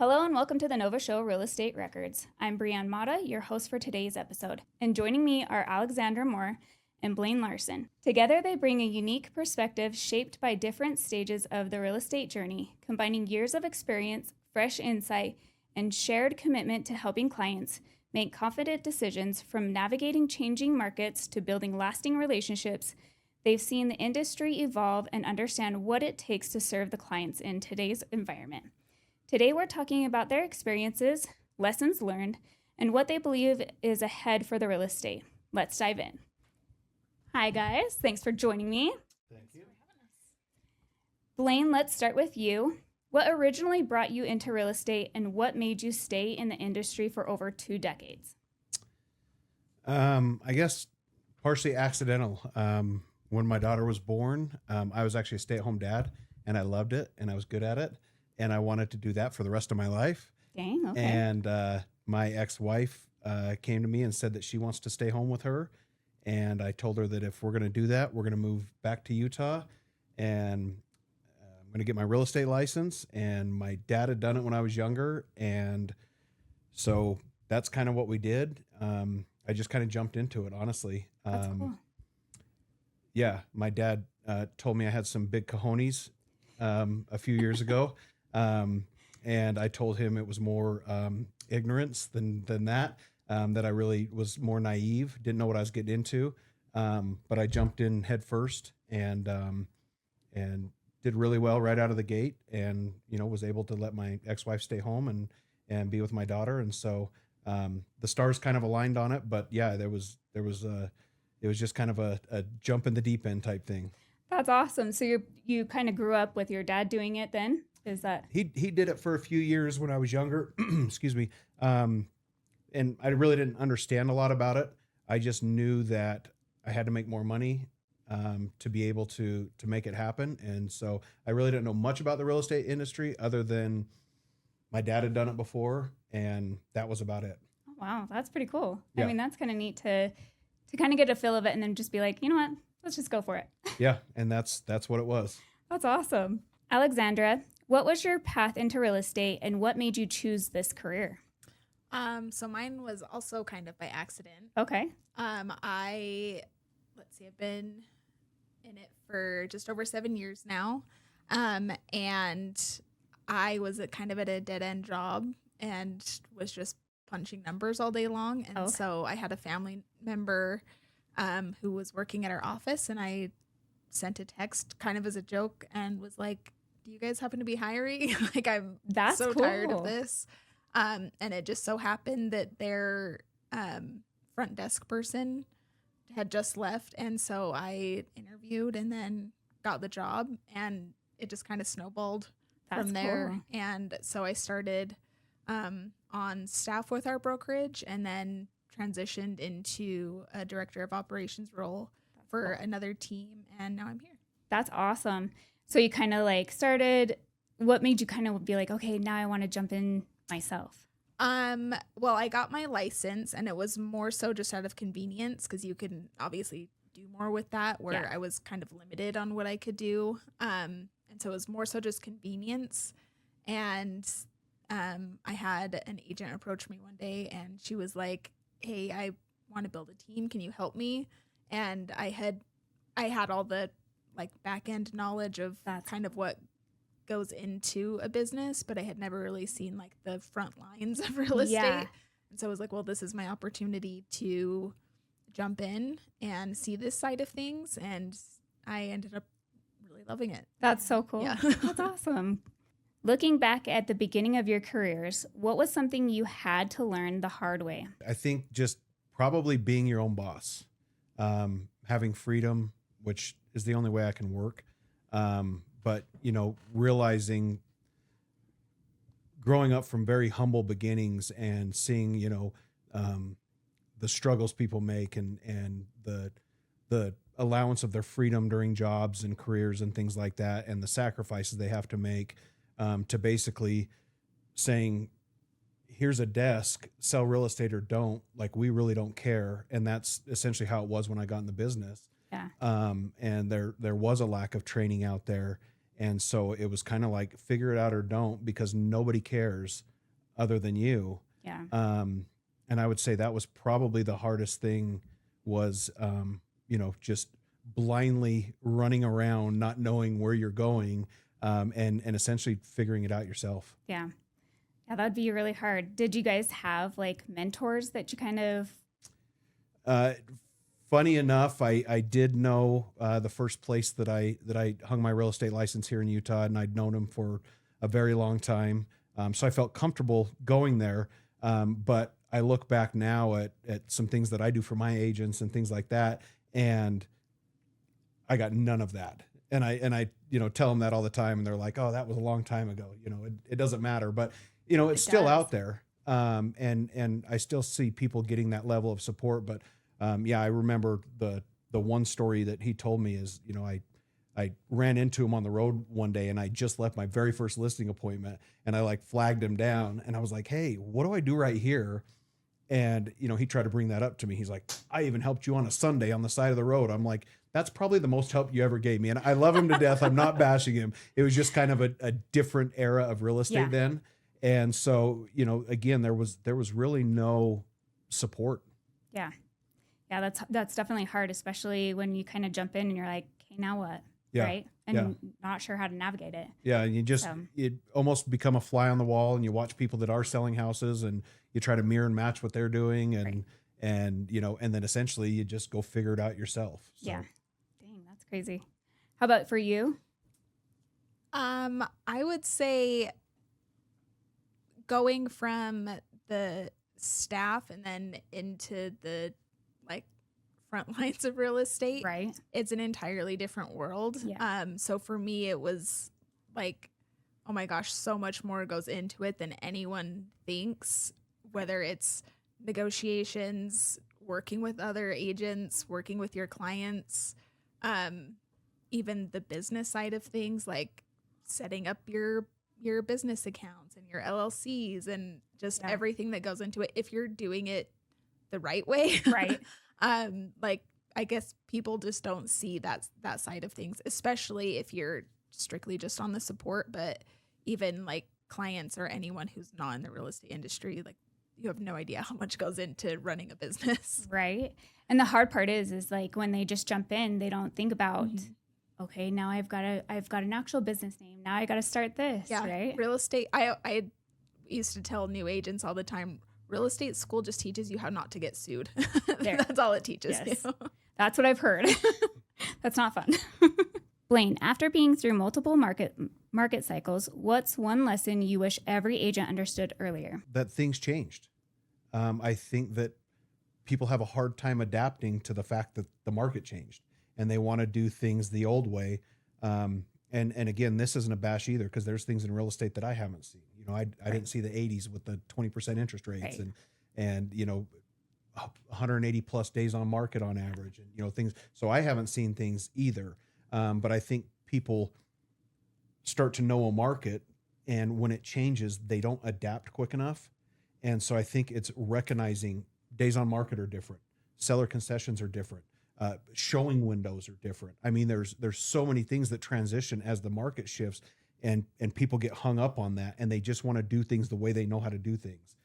Hello and welcome to the Nova Show Real Estate Records. I'm BreeAnn Motta, your host for today's episode. And joining me are Alixandria Moore and Blaine Larsen. Together, they bring a unique perspective shaped by different stages of the real estate journey, combining years of experience, fresh insight, and shared commitment to helping clients make confident decisions. From navigating changing markets to building lasting relationships, they've seen the industry evolve and understand what it takes to serve the clients in today's environment. Today, we're talking about their experiences, lessons learned, and what they believe is ahead for the real estate. Let's dive in. Hi, guys. Thanks for joining me. Thank you. Blaine, let's start with you. What originally brought you into real estate, and what made you stay in the industry for over 2 decades? I guess partially accidental. When my daughter was born, I was actually a stay-at-home dad, and I loved it, and I was good at it, and I wanted to do that for the rest of my life. Dang, okay. And my ex-wife came to me and said that she wants to stay home with her, and I told her that if we're going to do that, we're going to move back to Utah, and I'm going to get my real estate license. And my dad had done it when I was younger, and so that's kind of what we did. I just kind of jumped into it, honestly. That's cool. Yeah, my dad told me I had some big cojones a few years ago, and I told him it was more ignorance than that. That I really was more naive, didn't know what I was getting into, but I jumped in head first and did really well right out of the gate, and was able to let my ex-wife stay home and be with my daughter, and so the stars kind of aligned on it. But yeah, it was just kind of a jump in the deep end type thing. That's awesome. So you kind of grew up with your dad doing it then? Is that? He did it for a few years when I was younger. Excuse me. And I really didn't understand a lot about it. I just knew that I had to make more money to be able to make it happen. And so I really didn't know much about the real estate industry other than my dad had done it before, and that was about it. Oh, wow, that's pretty cool. Yeah. I mean, that's kind of neat to kind of get a feel of it and then just be like, you know what, let's just go for it. Yeah, and that's what it was. That's awesome. Alexandra, what was your path into real estate and what made you choose this career? So mine was also kind of by accident. Okay. I've been in it for just over 7 years now. And I was kind of at a dead end job and was just punching numbers all day long. And so I had a family member, who was working at our office, and I sent a text kind of as a joke and was like, do you guys happen to be hiring? Like, I'm so tired of this. And it just so happened that their front desk person had just left. And so I interviewed and then got the job, and it just kind of snowballed from there. Cool. And so I started on staff with our brokerage and then transitioned into a director of operations role for another team. And now I'm here. That's awesome. So you kind of like started, what made you kind of be like, okay, now I want to jump in myself? Well, I got my license, and it was more so just out of convenience, because you can obviously do more with that, where I was kind of limited on what I could do. And so it was more so just convenience. And I had an agent approach me one day, and she was like, hey, I want to build a team. Can you help me? And I had all the like back end knowledge of kind of what goes into a business, but I had never really seen like the front lines of real estate. And so I was like, well, this is my opportunity to jump in and see this side of things. And I ended up really loving it. That's so cool. Yeah. That's awesome. Looking back at the beginning of your careers, what was something you had to learn the hard way? I think just probably being your own boss, having freedom, which is the only way I can work. But, realizing growing up from very humble beginnings and seeing, the struggles people make and the allowance of their freedom during jobs and careers and things like that, and the sacrifices they have to make, to basically saying, here's a desk, sell real estate or don't, like, we really don't care. And that's essentially how it was when I got in the business. Yeah. And there was a lack of training out there. And so it was kind of like, figure it out or don't, because nobody cares other than you. Yeah. And I would say that was probably the hardest thing was, just blindly running around, not knowing where you're going, and essentially figuring it out yourself. Yeah. Yeah, that'd be really hard. Did you guys have like mentors that you kind of? Funny enough, I did know the first place that I hung my real estate license here in Utah, and I'd known him for a very long time. So I felt comfortable going there. But I look back now at some things that I do for my agents and things like that, and I got none of that. And I tell them that all the time, and they're like, "Oh, that was a long time ago." It doesn't matter, but it's still out there. And I still see people getting that level of support. But I remember the one story that he told me is, I ran into him on the road one day, and I just left my very first listing appointment, and I like flagged him down, and I was like, "Hey, what do I do right here?" And, he tried to bring that up to me. He's like, "I even helped you on a Sunday on the side of the road." I'm like, "That's probably the most help you ever gave me." And I love him to death. I'm not bashing him. It was just kind of a different era of real estate then. And so, again, there was really no support. Yeah. Yeah. That's definitely hard, especially when you kind of jump in and you're like, "Okay, now what?" Yeah. Right. And not sure how to navigate it. Yeah. And you almost become a fly on the wall, and you watch people that are selling houses, and you try to mirror and match what they're doing. And, and then essentially you just go figure it out yourself. So. Yeah. Dang, that's crazy. How about for you? I would say going from the staff and then into the front lines of real estate, right? It's an entirely different world. Yeah. So for me, it was like, oh my gosh, so much more goes into it than anyone thinks, whether it's negotiations, working with other agents, working with your clients, even the business side of things, like setting up your business accounts and your LLCs and just everything that goes into it. If you're doing it the right way, right? I guess people just don't see that side of things, especially if you're strictly just on the support. But even like clients or anyone who's not in the real estate industry, like you have no idea how much goes into running a business. Right. And the hard part is like when they just jump in, they don't think about, okay, now I've got an actual business name. Now I got to start this. Yeah. Right. Real estate. I used to tell new agents all the time, real estate school just teaches you how not to get sued. That's all it teaches you. That's what I've heard. That's not fun. Blaine, after being through multiple market cycles, what's one lesson you wish every agent understood earlier? That things changed. I think that people have a hard time adapting to the fact that the market changed, and they want to do things the old way. And again, this isn't a bash either, because there's things in real estate that I haven't seen. I didn't see the 80s with the 20% interest rates and 180 plus days on market on average, and things. So I haven't seen things either. But I think people start to know a market, and when it changes, they don't adapt quick enough. And so I think it's recognizing days on market are different, seller concessions are different, showing windows are different. I mean, there's so many things that transition as the market shifts, and people get hung up on that, and they just want to do things the way they know how to do things.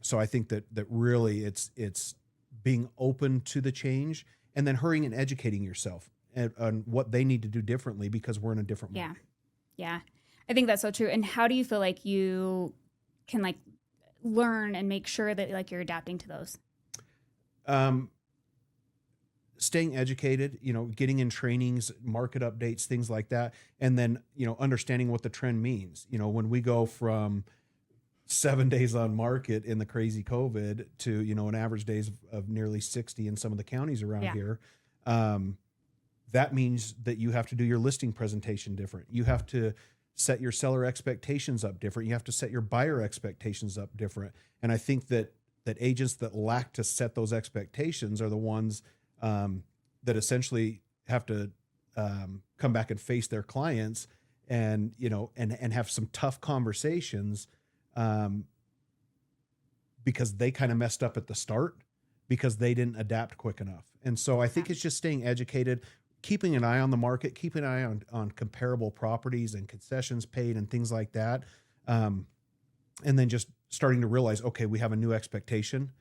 So I think that really it's being open to the change, and then hurrying and educating yourself on what they need to do differently, because we're in a different market. Yeah. I think that's so true. And how do you feel like you can learn and make sure that you're adapting to those? Staying educated, getting in trainings, market updates, things like that. And then, understanding what the trend means. When we go from 7 days on market in the crazy COVID to, an average days of nearly 60 in some of the counties around here, that means that you have to do your listing presentation different. You have to set your seller expectations up different. You have to set your buyer expectations up different. And I think that agents that lack to set those expectations are the ones that essentially have to come back and face their clients and have some tough conversations because they kind of messed up at the start because they didn't adapt quick enough. And so I think it's just staying educated, keeping an eye on the market, keeping an eye on comparable properties and concessions paid and things like that. And then just starting to realize, okay, we have a new expectation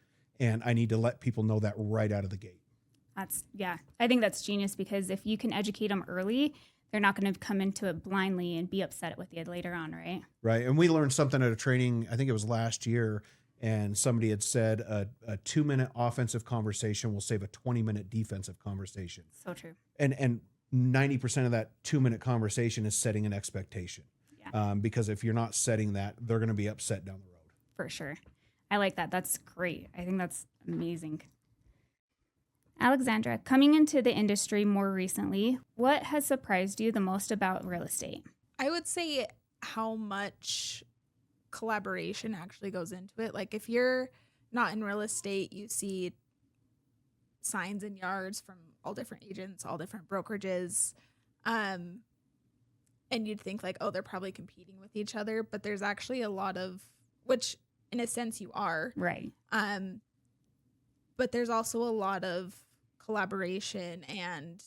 and I need to let people know that right out of the gate. I think that's genius, because if you can educate them early, they're not going to come into it blindly and be upset with you later on, right? Right. And we learned something at a training, I think it was last year, and somebody had said a 2-minute offensive conversation will save a 20-minute defensive conversation. So true. And 90% of that 2-minute conversation is setting an expectation. Yeah. Because if you're not setting that, they're going to be upset down the road. For sure. I like that. That's great. I think that's amazing. Alexandra, coming into the industry more recently, what has surprised you the most about real estate? I would say how much collaboration actually goes into it. Like if you're not in real estate, you see signs in yards from all different agents, all different brokerages. And you'd think like, oh, they're probably competing with each other, but there's actually a lot of, which in a sense you are. Right. But there's also a lot of collaboration, and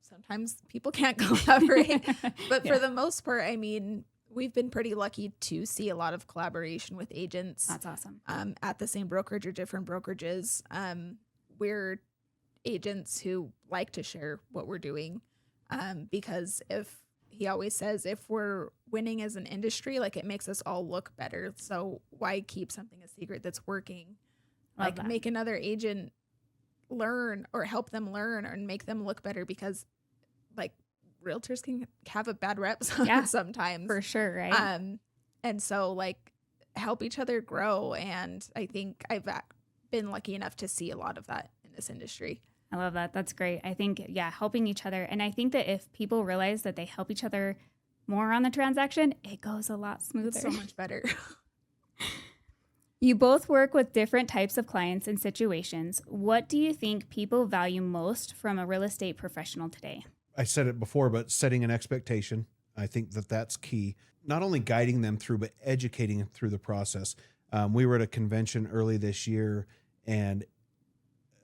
sometimes people can't collaborate. But for the most part, I mean, we've been pretty lucky to see a lot of collaboration with agents. That's awesome. At the same brokerage or different brokerages. We're agents who like to share what we're doing, because he always says if we're winning as an industry, like it makes us all look better. So why keep something a secret that's working? Love Like that. make another agent learn or help them learn and make them look better, because like realtors can have a bad rep sometimes. For sure, right? And so like help each other grow. And I think I've been lucky enough to see a lot of that in this industry. I love that. That's great. I think, helping each other. And I think that if people realize that they help each other more on the transaction, it goes a lot smoother. It's so much better. You both work with different types of clients and situations. What do you think people value most from a real estate professional today? I said it before, but setting an expectation. I think that that's key. Not only guiding them through, but educating them through the process. We were at a convention early this year, and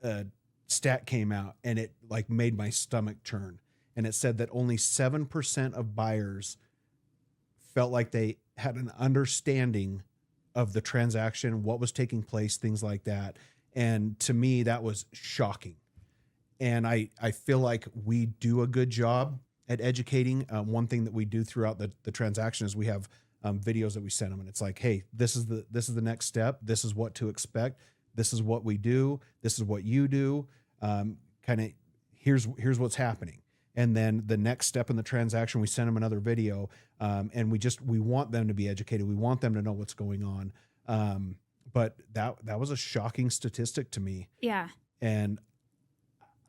a stat came out, and it like made my stomach churn. And it said that only 7% of buyers felt like they had an understanding of the transaction, what was taking place, things like that. And to me, that was shocking. And I feel like we do a good job at educating. One thing that we do throughout the transaction is we have videos that we send them, and it's like, hey, this is the next step. This is what to expect. This is what we do. This is what you do. Kind of here's what's happening. And then the next step in the transaction, we send them another video. And we want them to be educated. We want them to know what's going on. But that was a shocking statistic to me. Yeah. And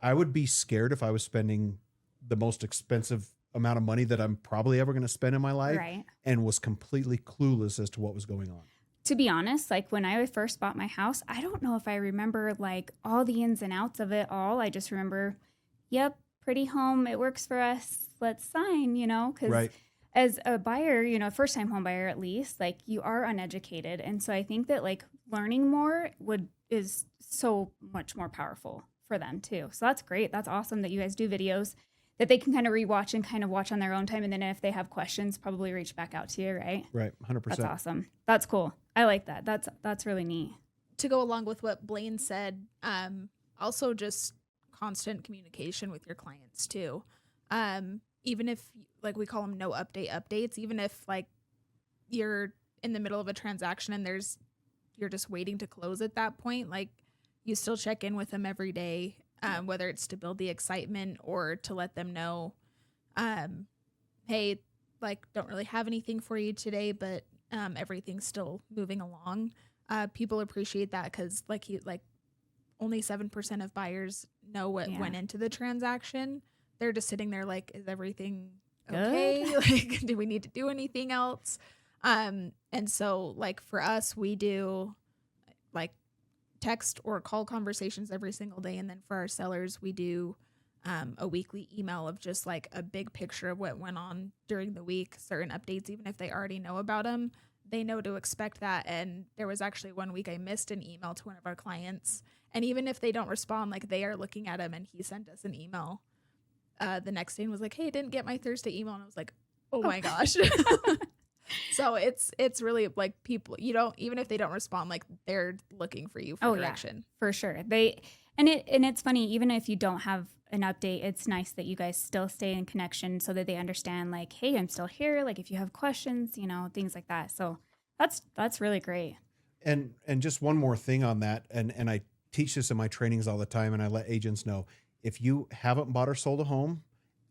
I would be scared if I was spending the most expensive amount of money that I'm probably ever going to spend in my life, Right. and was completely clueless as to what was going on. To be honest, like when I first bought my house, I don't know if I remember like all the ins and outs of it all. I just remember, yep, pretty home. It works for us. Let's sign, because Right. as a buyer, first time home buyer at least, like you are uneducated. And so I think that like learning more is so much more powerful for them too. So that's great. That's awesome that you guys do videos that they can kind of rewatch and kind of watch on their own time. And then if they have questions, probably reach back out to you, right? Right. 100%. That's awesome. That's cool. I like that. That's really neat. To go along with what Blaine said, also just constant communication with your clients too. Even if like we call them no update updates, even if like you're in the middle of a transaction and you're just waiting to close at that point, like you still check in with them every day, whether it's to build the excitement or to let them know, hey, like don't really have anything for you today, but everything's still moving along. People appreciate that because only 7% of buyers know what went into the transaction. They're just sitting there like, is everything okay? Like, do we need to do anything else? And so like for us, we do like text or call conversations every single day. And then for our sellers, we do a weekly email of just like a big picture of what went on during the week, certain updates, even if they already know about them, they know to expect that. And there was actually one week I missed an email to one of our clients. And even if they don't respond, like they are looking at him, and he sent us an email the next day and was like, hey, I didn't get my Thursday email. And I was like, oh my gosh. So it's really like people, you don't, even if they don't respond, like they're looking for you for Oh, direction. yeah, for sure. And it's funny, even if you don't have an update, it's nice that you guys still stay in connection so that they understand, like, hey, I'm still here. Like, if you have questions, things like that. So that's really great. And just one more thing on that, and I teach this in my trainings all the time, and I let agents know, if you haven't bought or sold a home,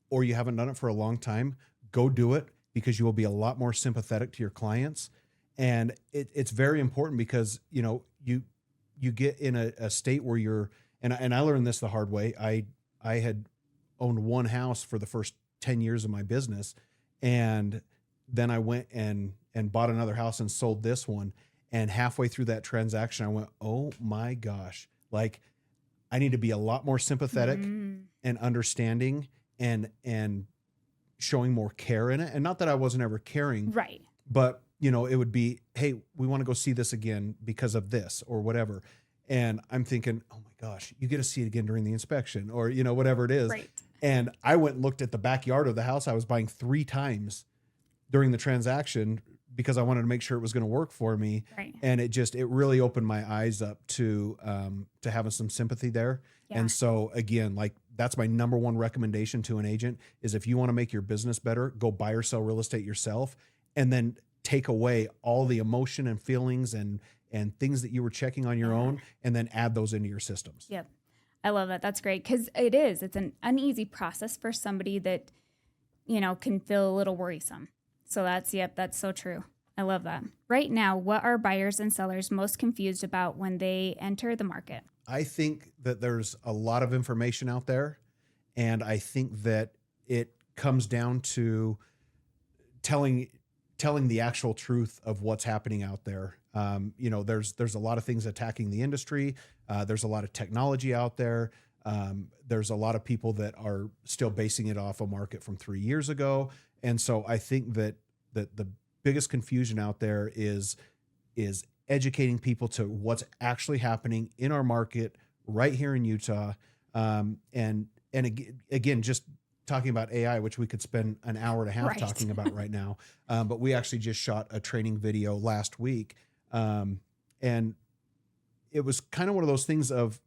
or you haven't done it for a long time, go do it, because you will be a lot more sympathetic to your clients. And it's very important, because you get in a state where you're, and I learned this the hard way. I had owned one house for the first 10 years of my business, and then I went and bought another house and sold this one. And halfway through that transaction, I went, oh my gosh, like, I need to be a lot more sympathetic and understanding, and showing more care in it. And not that I wasn't ever caring, Right. but it would be, hey, we want to go see this again because of this or whatever. And I'm thinking, oh my gosh, you get to see it again during the inspection, or whatever it is. Right. And I went and looked at the backyard of the house I was buying 3 times during the transaction, because I wanted to make sure it was going to work for me. Right. And it really opened my eyes up to having some sympathy there. Yeah. And so again, like, that's my number one recommendation to an agent, is if you want to make your business better, go buy or sell real estate yourself, and then take away all the emotion and feelings and things that you were checking on your own, and then add those into your systems. Yep. I love that. That's great. Because it's an uneasy process for somebody that, can feel a little worrisome. So that's so true. I love that. Right now, what are buyers and sellers most confused about when they enter the market? I think that there's a lot of information out there, and I think that it comes down to telling the actual truth of what's happening out there. There's a lot of things attacking the industry. There's a lot of technology out there. There's a lot of people that are still basing it off a market from 3 years ago. And so I think that the biggest confusion out there is educating people to what's actually happening in our market right here in Utah. And again, just talking about AI, which we could spend an hour and a half talking about right now. But we actually just shot a training video last week. And it was kind of one of those things of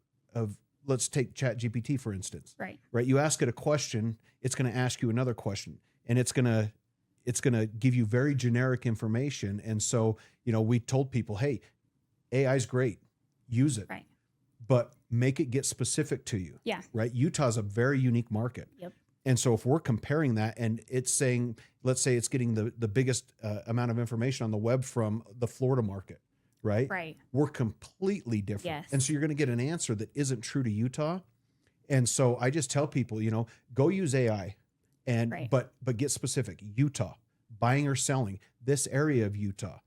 let's take ChatGPT, for instance, right? You ask it a question, it's going to ask you another question, and it's going to give you very generic information. And so, we told people, hey, AI is great, use it, right, but make it get specific to you. Yeah. Right. Utah's a very unique market. Yep. And so if we're comparing that, and it's saying, let's say it's getting the biggest amount of information on the web from the Florida market, right? Right. We're completely different. Yes. And so you're going to get an answer that isn't true to Utah. And so I just tell people, go use AI, and but get specific. Utah, buying or selling, this area of Utah,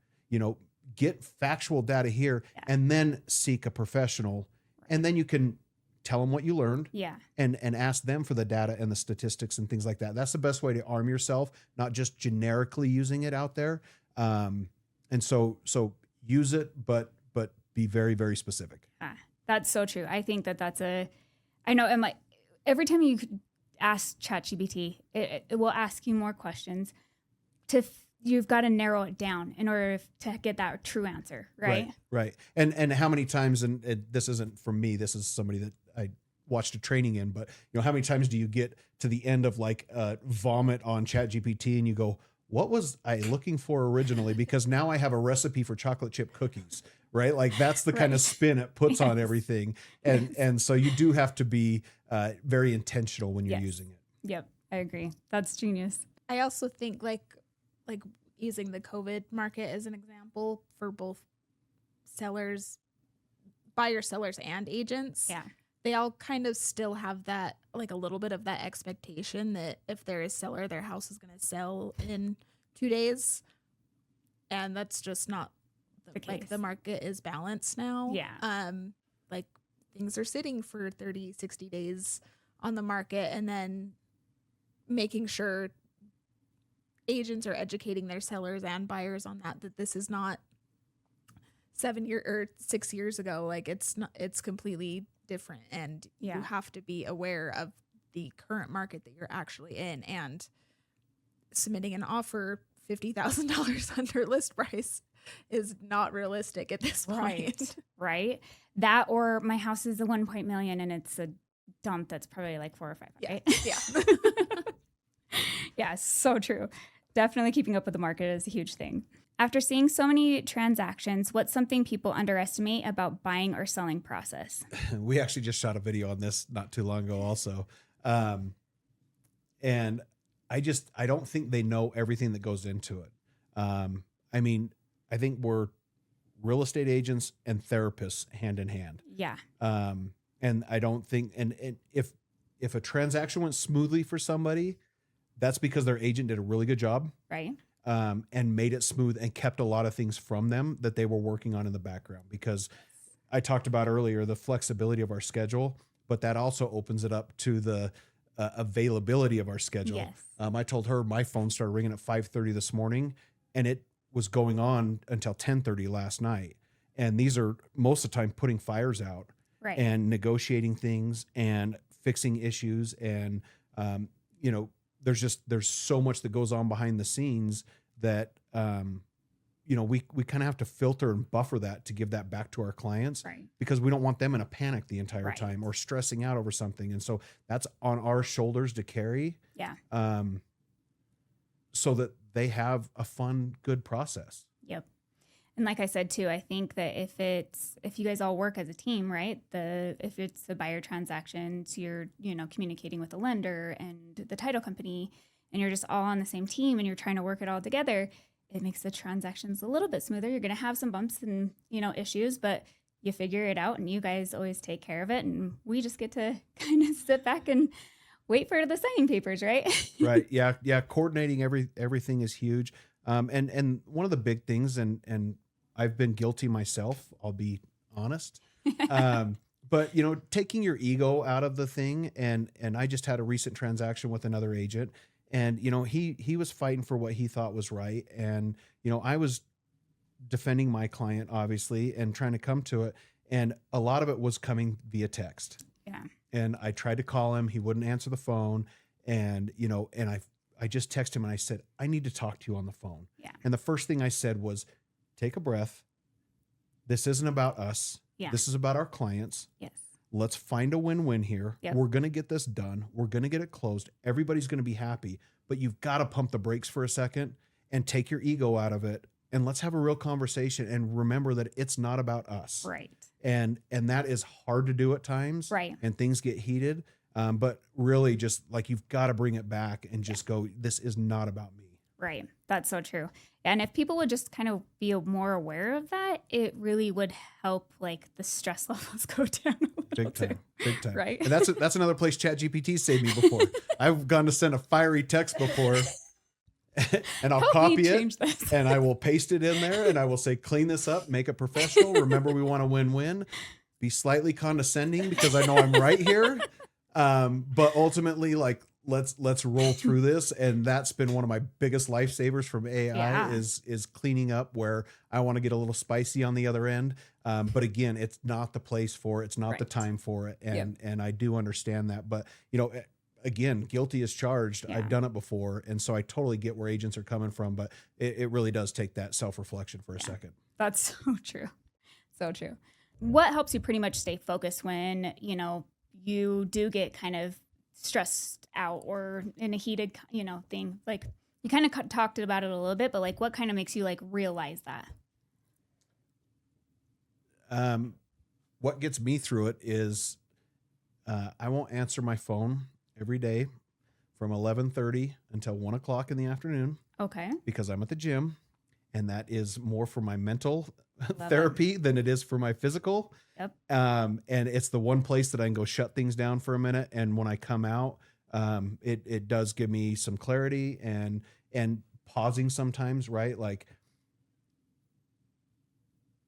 get factual data here, and then seek a professional, and then you can tell them what you learned, and ask them for the data and the statistics and things like that. That's the best way to arm yourself, not just generically using it out there. And so use it, but be very, very specific. That's so true. I think I know, and every time you ask ChatGPT, it will ask you more questions. You've got to narrow it down in order to get that true answer, right? Right. And how many times, and this isn't from me, this is somebody that I watched a training in, but how many times do you get to the end of like vomit on ChatGPT and you go, what was I looking for originally? Because now I have a recipe for chocolate chip cookies, right? Like, that's the kind of spin it puts on everything. And so you do have to be very intentional when you're using it. Yep. I agree. That's genius. I also think like using the COVID market as an example for both buyers, sellers, and agents. Yeah. They all kind of still have that, like, a little bit of that expectation that if they're a seller, their house is going to sell in 2 days. And that's just not the case. Like, the market is balanced now. Yeah. Like, things are sitting for 30, 60 days on the market, and then making sure agents are educating their sellers and buyers on that this is not 6 years ago. Like, it's completely different, and you have to be aware of the current market that you're actually in, and submitting an offer $50,000 under list price is not realistic at this point. Right. That, or my house is a 1 million and it's a dump that's probably like 4 or 5. Right? Yeah. Yeah. So true. Definitely keeping up with the market is a huge thing. After seeing so many transactions, what's something people underestimate about buying or selling process? We actually just shot a video on this not too long ago also. And I don't think they know everything that goes into it. I mean, I think we're real estate agents and therapists hand in hand. Yeah. And I don't think, and if a transaction went smoothly for somebody, that's because their agent did a really good job. Right. And made it smooth and kept a lot of things from them that they were working on in the background. Because I talked about earlier the flexibility of our schedule, but that also opens it up to the availability of our schedule. Yes. I told her my phone started ringing at 5:30 this morning, and it was going on until 10:30 last night. And these are most of the time putting fires out, Right. and negotiating things and fixing issues. And, there's so much that goes on behind the scenes that, we kind of have to filter and buffer that to give that back to our clients, Right. because we don't want them in a panic the entire Right. time or stressing out over something. And so that's on our shoulders to carry, Yeah. so that they have a fun, good process. Yep. And like I said too, I think that if you guys all work as a team, right? If it's a buyer transaction, so you're, communicating with the lender and the title company, and you're just all on the same team and you're trying to work it all together, it makes the transactions a little bit smoother. You're going to have some bumps and, issues, but you figure it out and you guys always take care of it. And we just get to kind of sit back and wait for the signing papers, right? Right. Yeah. Yeah. Coordinating everything is huge. And one of the big things, and I've been guilty myself, I'll be honest. But taking your ego out of the thing. And I just had a recent transaction with another agent, and, he was fighting for what he thought was right. And, I was defending my client, obviously, and trying to come to it. And a lot of it was coming via text. Yeah. And I tried to call him. He wouldn't answer the phone. And, and I just texted him and I said, I need to talk to you on the phone. Yeah. And the first thing I said was, take a breath. This isn't about us. Yeah. This is about our clients. Yes. Let's find a win-win here. Yep. We're going to get this done. We're going to get it closed. Everybody's going to be happy, but you've got to pump the brakes for a second and take your ego out of it. And let's have a real conversation and remember that it's not about us. Right. And that is hard to do at times. Right. And things get heated. But really just like, you've got to bring it back and just go, this is not about me. Right. That's so true. And if people would just kind of be more aware of that, it really would help like the stress levels go down a little Big time. Right. And that's another place ChatGPT saved me before. I've gone to send a fiery text before and I'll copy it and I will paste it in there and I will say, clean this up, make it professional. Remember, we want a win-win. Be slightly condescending because I know I'm right here. But ultimately, like, let's roll through this. And that's been one of my biggest lifesavers from AI is cleaning up where I want to get a little spicy on the other end. But again, it's not the place for it. It's not the time for it. And I do understand that. But, again, guilty as charged. Yeah. I've done it before. And so I totally get where agents are coming from. But it really does take that self-reflection for a second. That's so true. So true. What helps you pretty much stay focused when, you do get kind of stressed out or in a heated, thing? Like, you kind of talked about it a little bit, but like, what kind of makes you like realize that? What gets me through it is I won't answer my phone every day from 11:30 until 1 o'clock in the afternoon. Okay. Because I'm at the gym, and that is more for my mental therapy than it is for my physical. Yep. And it's the one place that I can go shut things down for a minute. And when I come out, it does give me some clarity and pausing sometimes, right? Like,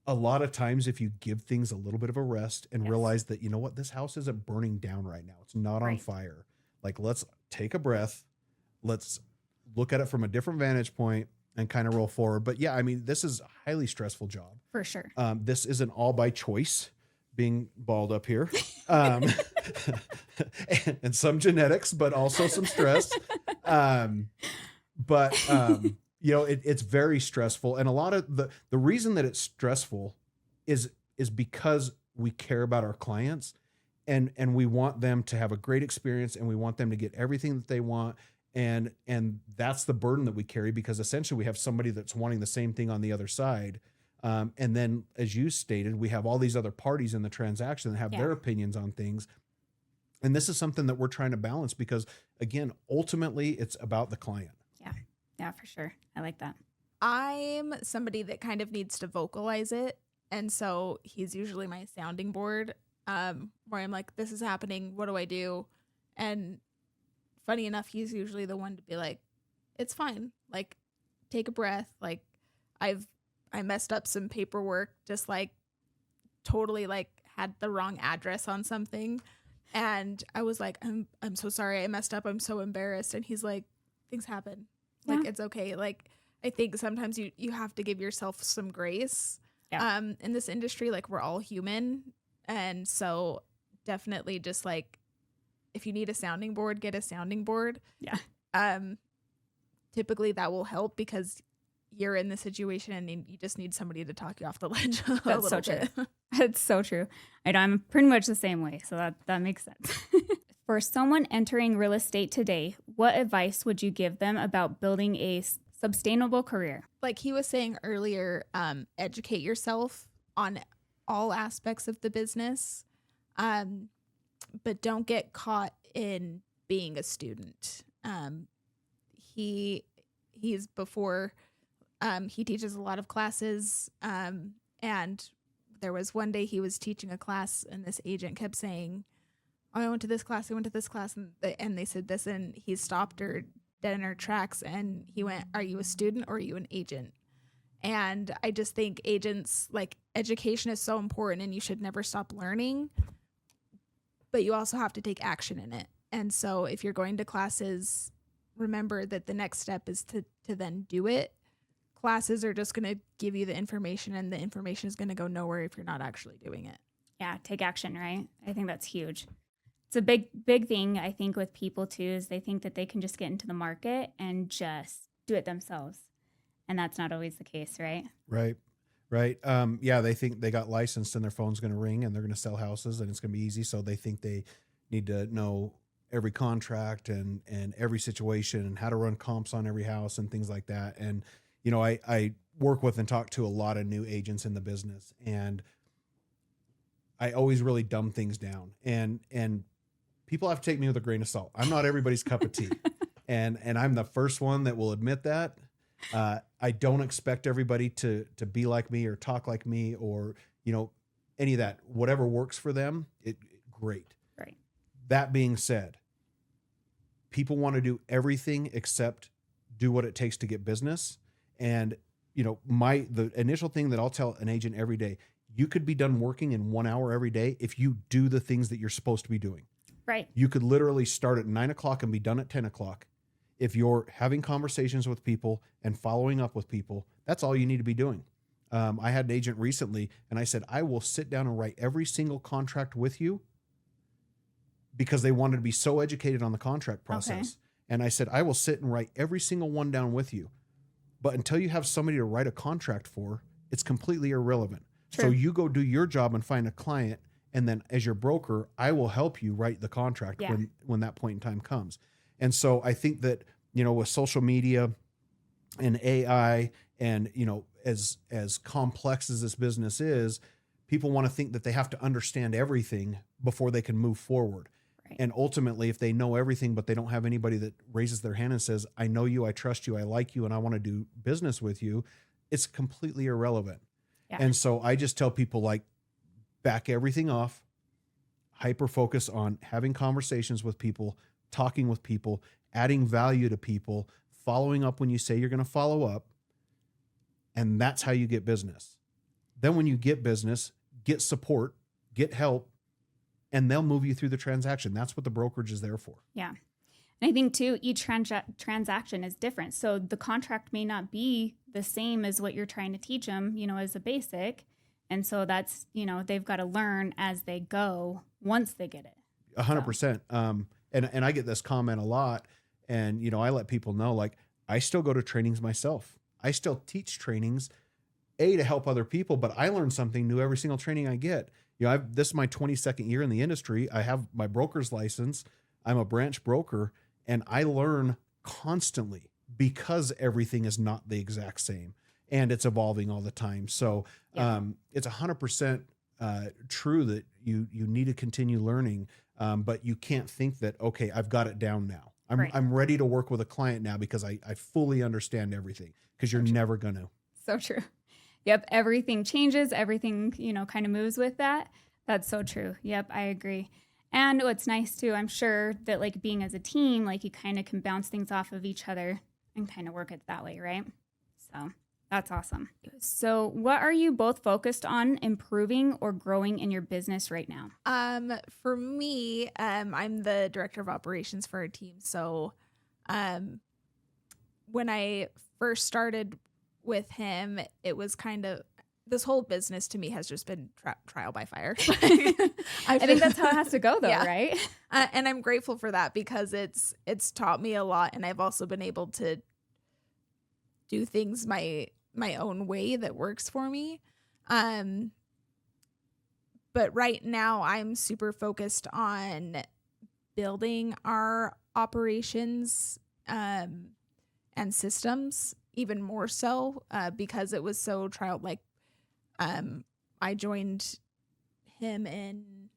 a lot of times if you give things a little bit of a rest and realize that, this house isn't burning down right now. It's not on fire. Like, let's take a breath. Let's look at it from a different vantage point and kind of roll forward. But yeah, I mean, this is a highly stressful job. For sure. This isn't all by choice, being balled up here. And some genetics, but also some stress. But it's very stressful. And a lot of the reason that it's stressful is because we care about our clients, and we want them to have a great experience, and we want them to get everything that they want. And that's the burden that we carry, because essentially we have somebody that's wanting the same thing on the other side. And then, as you stated, we have all these other parties in the transaction that have their opinions on things. And this is something that we're trying to balance, because again, ultimately it's about the client. Yeah, for sure. I like that. I'm somebody that kind of needs to vocalize it. And so he's usually my sounding board, where I'm like, this is happening. What do I do? And funny enough, he's usually the one to be like, it's fine. Like, take a breath. Like, I messed up some paperwork, just like totally like had the wrong address on something. And I was like, I'm so sorry I messed up. I'm so embarrassed. And he's like, things happen. Like, it's okay. Like, I think sometimes you have to give yourself some grace. Yeah. In this industry, like, we're all human. And so definitely just like, if you need a sounding board, get a sounding board. Yeah. Typically that will help, because you're in the situation and you just need somebody to talk you off the ledge a That's little so bit. true. That's so true. I'm pretty much the same way. So that makes sense. For someone entering real estate today, what advice would you give them about building a sustainable career? Like he was saying earlier, educate yourself on all aspects of the business, but don't get caught in being a student. He teaches a lot of classes, and there was one day he was teaching a class, and this agent kept saying, I went to this class, and they said this, and he stopped her dead in her tracks, and he went, are you a student or are you an agent? And I just think agents, like, education is so important, and you should never stop learning, but you also have to take action in it. And so if you're going to classes, remember that the next step is to then do it. Classes are just going to give you the information, and the information is going to go nowhere if you're not actually doing it. Yeah, take action, right? I think that's huge. It's a big thing, I think, with people too, is they think that they can just get into the market and just do it themselves. And that's not always the case, right? Right. Yeah, they think they got licensed and their phone's going to ring and they're going to sell houses and it's going to be easy. So they think they need to know every contract and every situation and how to run comps on every house and things like that. And, I work with and talk to a lot of new agents in the business, and I always really dumb things down, and people have to take me with a grain of salt. I'm not everybody's cup of tea. And I'm the first one that will admit that. I don't expect everybody to be like me or talk like me or, any of that. Whatever works for them, great. Right. That being said, people want to do everything except do what it takes to get business. And, the initial thing that I'll tell an agent every day, you could be done working in 1 hour every day if you do the things that you're supposed to be doing. Right. You could literally start at 9 o'clock and be done at 10 o'clock. If you're having conversations with people and following up with people, that's all you need to be doing. I had an agent recently, and I said, I will sit down and write every single contract with you, because they wanted to be so educated on the contract process. Okay. And I said, I will sit and write every single one down with you. But until you have somebody to write a contract for, it's completely irrelevant. True. So you go do your job and find a client. And then as your broker, I will help you write the contract when that point in time comes. And so I think that, with social media and AI and, as complex as this business is, people want to think that they have to understand everything before they can move forward. Right. And ultimately, if they know everything, but they don't have anybody that raises their hand and says, I know you, I trust you, I like you, and I want to do business with you, it's completely irrelevant. Yeah. And so I just tell people, like, back everything off, hyper focus on having conversations with people, talking with people, adding value to people, following up when you say you're going to follow up. And that's how you get business. Then when you get business, get support, get help, and they'll move you through the transaction. That's what the brokerage is there for. Yeah. And I think too, each transaction is different. So the contract may not be the same as what you're trying to teach them, as a basic. And so that's, they've got to learn as they go once they get it. 100%. And I get this comment a lot, and, I let people know, like, I still go to trainings myself. I still teach trainings, to help other people, but I learn something new every single training I get. This is my 22nd year in the industry. I have my broker's license. I'm a branch broker, and I learn constantly because everything is not the exact same and it's evolving all the time. So it's 100% true that you need to continue learning, but you can't think that, okay, I've got it down now. I'm ready to work with a client now because I fully understand everything, because you're never going to. So true. Yep. Everything changes. Everything, kind of moves with that. That's so true. Yep. I agree. And what's nice too, I'm sure that like being as a team, like you kind of can bounce things off of each other and kind of work it that way. Right. So that's awesome. So what are you both focused on improving or growing in your business right now? For me, I'm the director of operations for our team. So, when I first started with him, it was kind of, this whole business to me has just been trial by fire. I think that's how it has to go though, right? And I'm grateful for that, because it's taught me a lot, and I've also been able to do things my own way that works for me. But right now I'm super focused on building our operations and systems even more so, because it was so I joined him in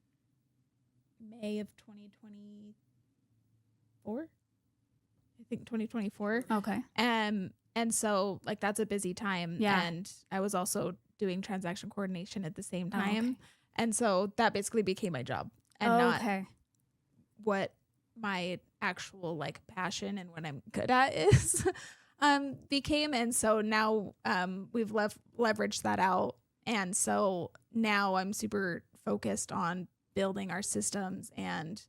May of 2024. I think 2024. Okay. And so that's a busy time. Yeah. And I was also doing transaction coordination at the same time. Okay. And so that basically became my job, and not what my actual passion and what I'm good at is. Became. And so now we've leveraged that out. And so now I'm super focused on building our systems and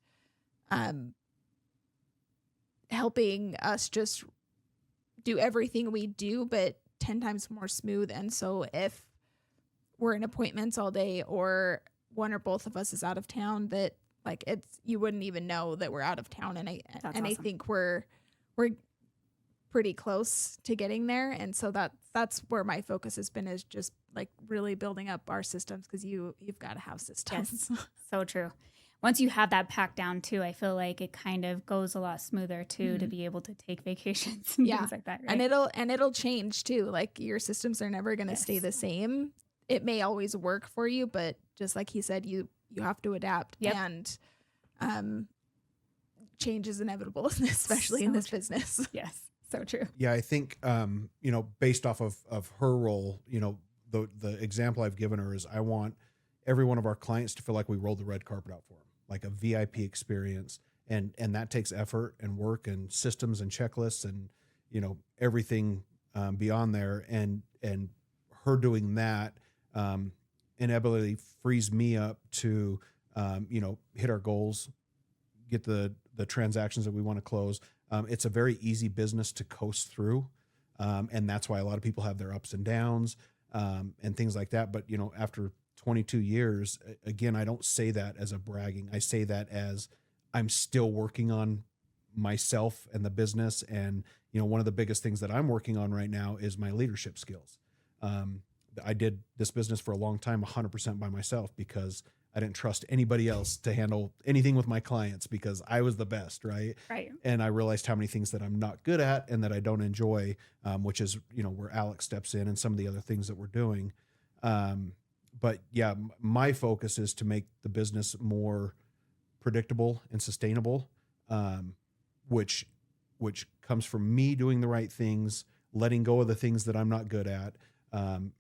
helping us just do everything we do, but 10 times more smooth. And so if we're in appointments all day, or one or both of us is out of town, that you wouldn't even know that we're out of town. And awesome. I think we're pretty close to getting there. And so that's where my focus has been, is just really building up our systems, because you've got to have systems. Yes. So true. Once you have that packed down too, I feel like it kind of goes a lot smoother too, to be able to take vacations and things like that. Right? And it'll change too. Your systems are never going to stay the same. It may always work for you, but just like he said, you have to adapt. Yep. And change is inevitable, especially in this business. Yes. So true. Yeah, I think, based off of her role, the example I've given her is, I want every one of our clients to feel like we rolled the red carpet out for them, like a VIP experience. And that takes effort and work and systems and checklists and, everything beyond there. And her doing that inevitably frees me up to, hit our goals, get the transactions that we want to close. It's a very easy business to coast through. And that's why a lot of people have their ups and downs and things like that. But, after 22 years, again, I don't say that as a bragging. I say that as I'm still working on myself and the business. And, one of the biggest things that I'm working on right now is my leadership skills. I did this business for a long time, 100% by myself, because I didn't trust anybody else to handle anything with my clients, because I was the best. Right. And I realized how many things that I'm not good at and that I don't enjoy, which is, where Alex steps in and some of the other things that we're doing. But yeah, my focus is to make the business more predictable and sustainable, which comes from me doing the right things, letting go of the things that I'm not good at,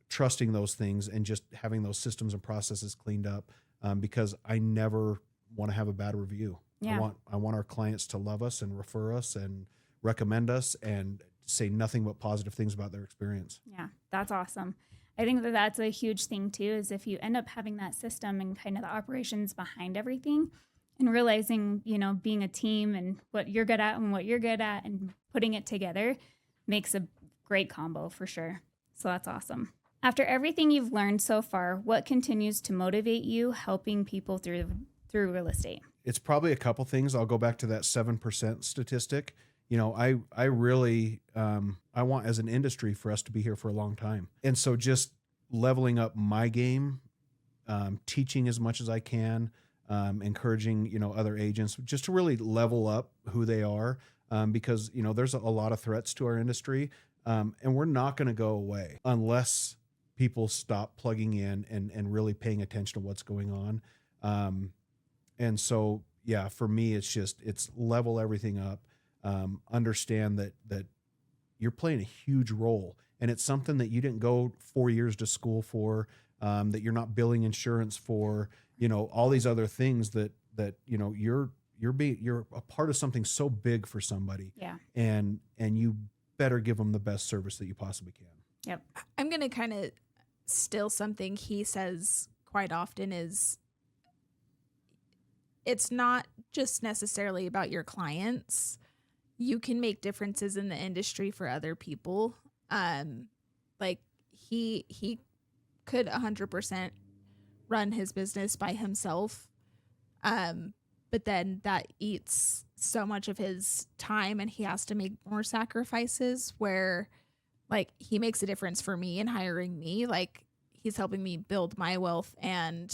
trusting those things, and just having those systems and processes cleaned up. Because I never want to have a bad review. Yeah. I want our clients to love us and refer us and recommend us and say nothing but positive things about their experience. Yeah, that's awesome. I think that that's a huge thing too, is if you end up having that system and kind of the operations behind everything, and realizing, being a team and what you're good at and what you're good at and putting it together makes a great combo for sure. So that's awesome. After everything you've learned so far, what continues to motivate you helping people through real estate? It's probably a couple things. I'll go back to that 7% statistic. I really, I want as an industry for us to be here for a long time. And so just leveling up my game, teaching as much as I can, encouraging, other agents just to really level up who they are. Because, there's a lot of threats to our industry. And we're not going to go away unless people stop plugging in and really paying attention to what's going on. And so, yeah, for me, it's level everything up. Understand that you're playing a huge role, and it's something that you didn't go 4 years to school for, that you're not billing insurance for, all these other things that you're a part of something so big for somebody. Yeah. And you better give them the best service that you possibly can. Yep. I'm going to kind of steal something he says quite often is it's not just necessarily about your clients. You can make differences in the industry for other people. Like he could 100% run his business by himself. But then that eats so much of his time and he has to make more sacrifices where like he makes a difference for me in hiring me. Like he's helping me build my wealth and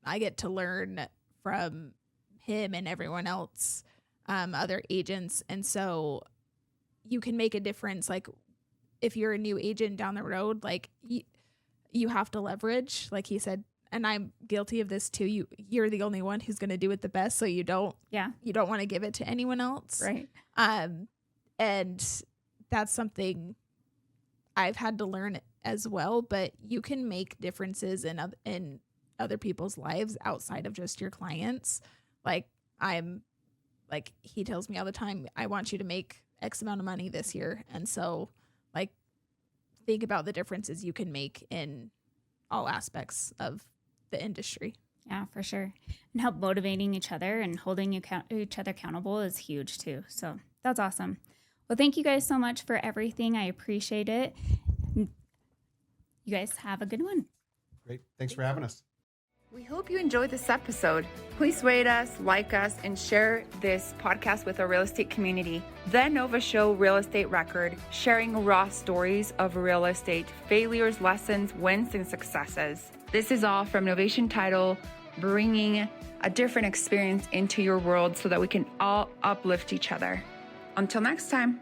I get to learn from him and everyone else, other agents. And so you can make a difference. Like if you're a new agent down the road, like you have to leverage, like he said, and I'm guilty of this too. You're the only one who's going to do it the best. So you don't want to give it to anyone else. Right. And that's something I've had to learn as well, but you can make differences in other people's lives outside of just your clients. Like he tells me all the time, I want you to make X amount of money this year. And so like, think about the differences you can make in all aspects of the industry. Yeah, for sure. And help motivating each other and holding each other accountable is huge too. So that's awesome. Well, thank you guys so much for everything. I appreciate it. You guys have a good one. Great. Thanks for having us. We hope you enjoyed this episode. Please rate us, like us, and share this podcast with our real estate community. The Nova Show Real Estate Record, sharing raw stories of real estate, failures, lessons, wins, and successes. This is all from Novation Title, bringing a different experience into your world so that we can all uplift each other. Until next time.